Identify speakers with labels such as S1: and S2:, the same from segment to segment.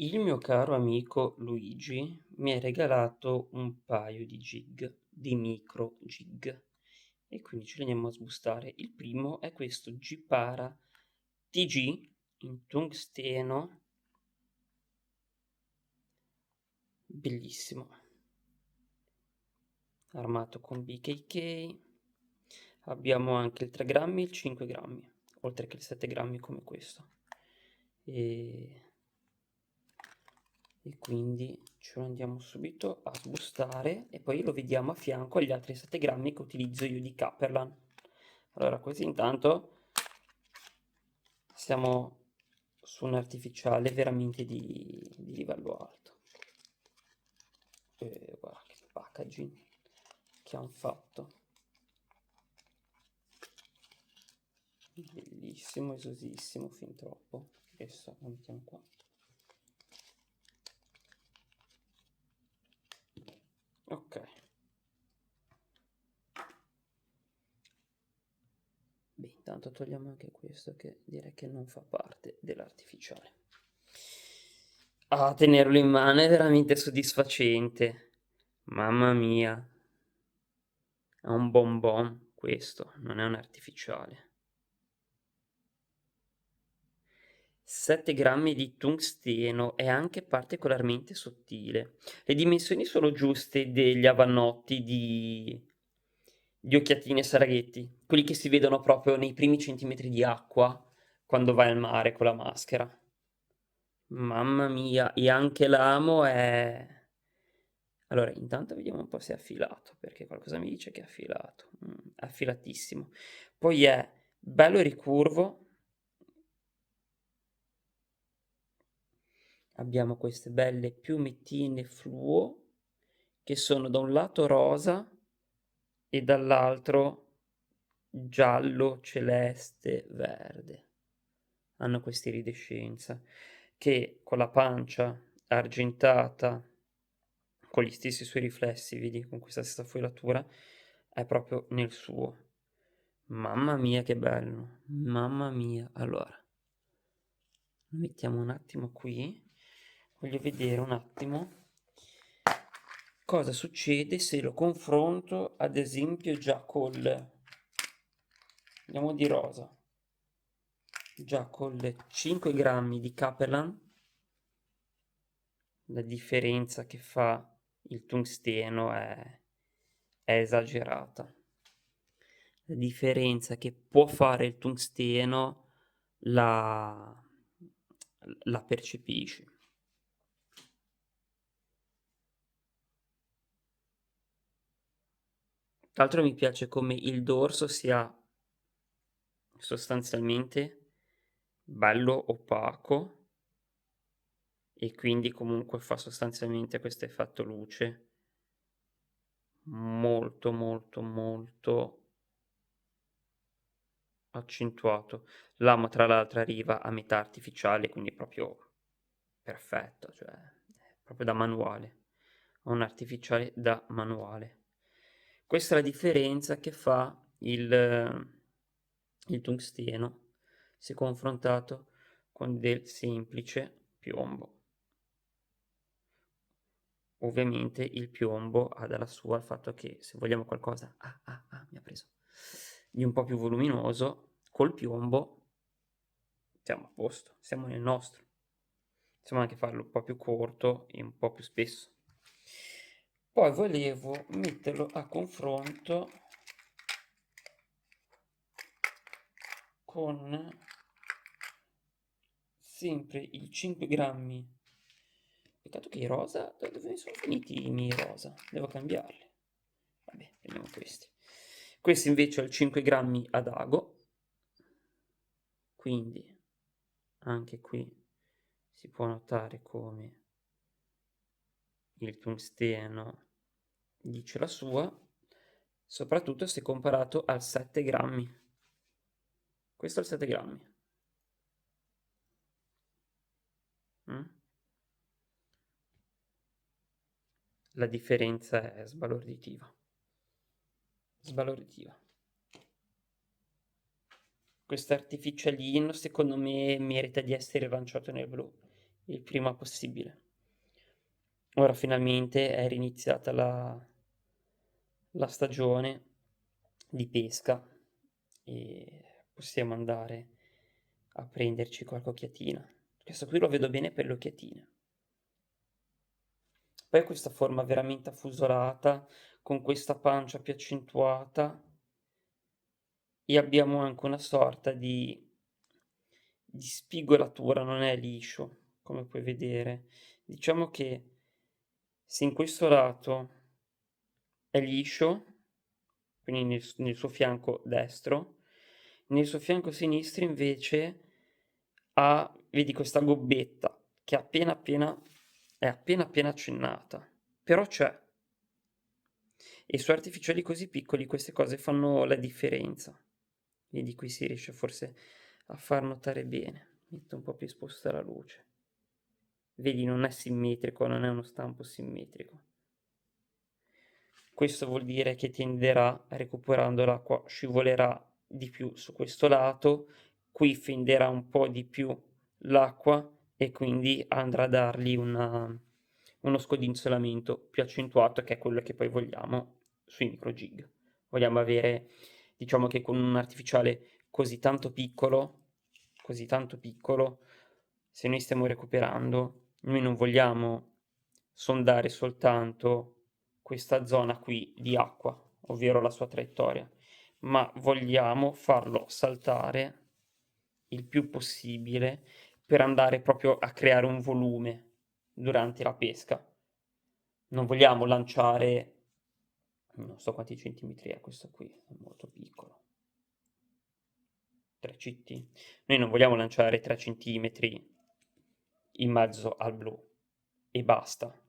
S1: Il mio caro amico Luigi mi ha regalato un paio di gig, di micro gig, e quindi ce li andiamo a sbustare. Il primo è questo Gipara TG in tungsteno, bellissimo, armato con BKK. Abbiamo anche il 3 grammi e il 5 grammi, oltre che il 7 grammi come questo. E quindi ce lo andiamo subito a sbustare e poi lo vediamo a fianco agli altri 7 grammi che utilizzo io di Caperlan. Allora, così intanto siamo su un artificiale veramente di livello alto. E guarda che packaging che hanno fatto. Bellissimo, esosissimo, fin troppo. Adesso lo mettiamo qua. Ok. Beh, intanto togliamo anche questo che direi che non fa parte dell'artificiale. Ah, tenerlo in mano è veramente soddisfacente. Mamma mia, è un bonbon questo, non è un artificiale. 7 grammi di tungsteno, è anche particolarmente sottile. Le dimensioni sono giuste degli avannotti di Occhiatini e Saraghetti, quelli che si vedono proprio nei primi centimetri di acqua quando vai al mare con la maschera. Mamma mia, e anche l'amo è... Allora, intanto vediamo un po' se è affilato, perché qualcosa mi dice che è affilato. Affilatissimo. Poi è bello ricurvo. Abbiamo queste belle piumettine fluo, che sono da un lato rosa e dall'altro giallo, celeste, verde. Hanno questa iridescenza, che con la pancia argentata, con gli stessi suoi riflessi, vedi, con questa stessa foilatura, è proprio nel suo. Mamma mia che bello, mamma mia. Allora, lo mettiamo un attimo qui, voglio vedere un attimo cosa succede se lo confronto ad esempio già col, andiamo di rosa, già con le 5 grammi di Capelan, la differenza che fa il tungsteno è esagerata. La differenza che può fare il tungsteno la, la percepisci. Tra l'altro mi piace come il dorso sia sostanzialmente bello opaco e quindi comunque fa sostanzialmente questo effetto luce molto molto molto accentuato. L'amo tra l'altro arriva a metà artificiale, quindi proprio perfetto, cioè è proprio da manuale. È un artificiale da manuale. Questa è la differenza che fa il tungsteno se confrontato con del semplice piombo. Ovviamente il piombo ha dalla sua il fatto che se vogliamo qualcosa mi ha preso, di un po' più voluminoso, col piombo siamo a posto, siamo nel nostro. Possiamo anche farlo un po' più corto e un po' più spesso. Poi volevo metterlo a confronto con sempre i 5 grammi. Peccato che i rosa, dove sono finiti i miei rosa? Devo cambiarli. Vabbè, prendiamo questi. Questo invece è il 5 grammi ad ago, quindi anche qui si può notare come il tungsteno dice la sua, soprattutto se comparato al 7 grammi. Questo è il 7 grammi. Mm? La differenza è sbalorditiva. Sbalorditiva. Questo artificialino secondo me merita di essere lanciato nel blu. il prima possibile. Ora finalmente è riniziata la stagione di pesca e possiamo andare a prenderci qualche occhiatina. Questo qui lo vedo bene per le occhiatine. Poi questa forma veramente affusolata, con questa pancia più accentuata, e abbiamo anche una sorta di spigolatura, non è liscio, come puoi vedere. Diciamo che se in questo lato è liscio, quindi nel suo fianco destro, nel suo fianco sinistro invece ha, vedi questa gobbetta che è appena appena accennata, però c'è. E su artificiali così piccoli queste cose fanno la differenza. Vedi qui si riesce forse a far notare bene. Metto un po' più esposta la luce. Vedi, non è simmetrico, non è uno stampo simmetrico. Questo vuol dire che tenderà, recuperando l'acqua, scivolerà di più su questo lato, qui fenderà un po' di più l'acqua e quindi andrà a dargli uno scodinzolamento più accentuato, che è quello che poi vogliamo sui micro jig. Vogliamo avere, diciamo che con un artificiale così tanto piccolo, se noi stiamo recuperando, noi non vogliamo sondare soltanto questa zona qui di acqua, ovvero la sua traiettoria, ma vogliamo farlo saltare il più possibile per andare proprio a creare un volume durante la pesca. Non vogliamo lanciare, non so quanti centimetri è questo qui, è molto piccolo. 3 CT. Noi non vogliamo lanciare 3 centimetri in mezzo al blu e basta,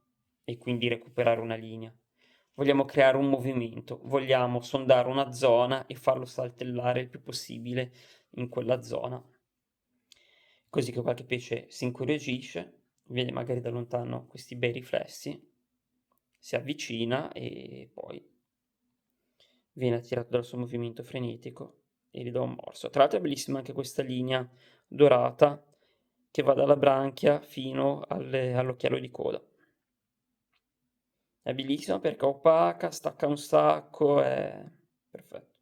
S1: e quindi recuperare una linea. Vogliamo creare un movimento, vogliamo sondare una zona e farlo saltellare il più possibile in quella zona, così che qualche pesce si incuriosisce, vede magari da lontano questi bei riflessi, si avvicina e poi viene attirato dal suo movimento frenetico e gli do un morso. Tra l'altro è bellissima anche questa linea dorata che va dalla branchia fino all'occhiello di coda. È bellissima perché è opaca, stacca un sacco, è perfetto.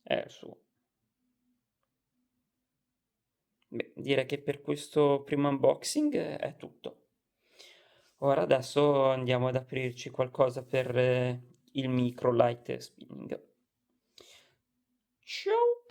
S1: È il suo. Beh, direi che per questo primo unboxing è tutto. Ora adesso andiamo ad aprirci qualcosa per il micro light spinning. Ciao!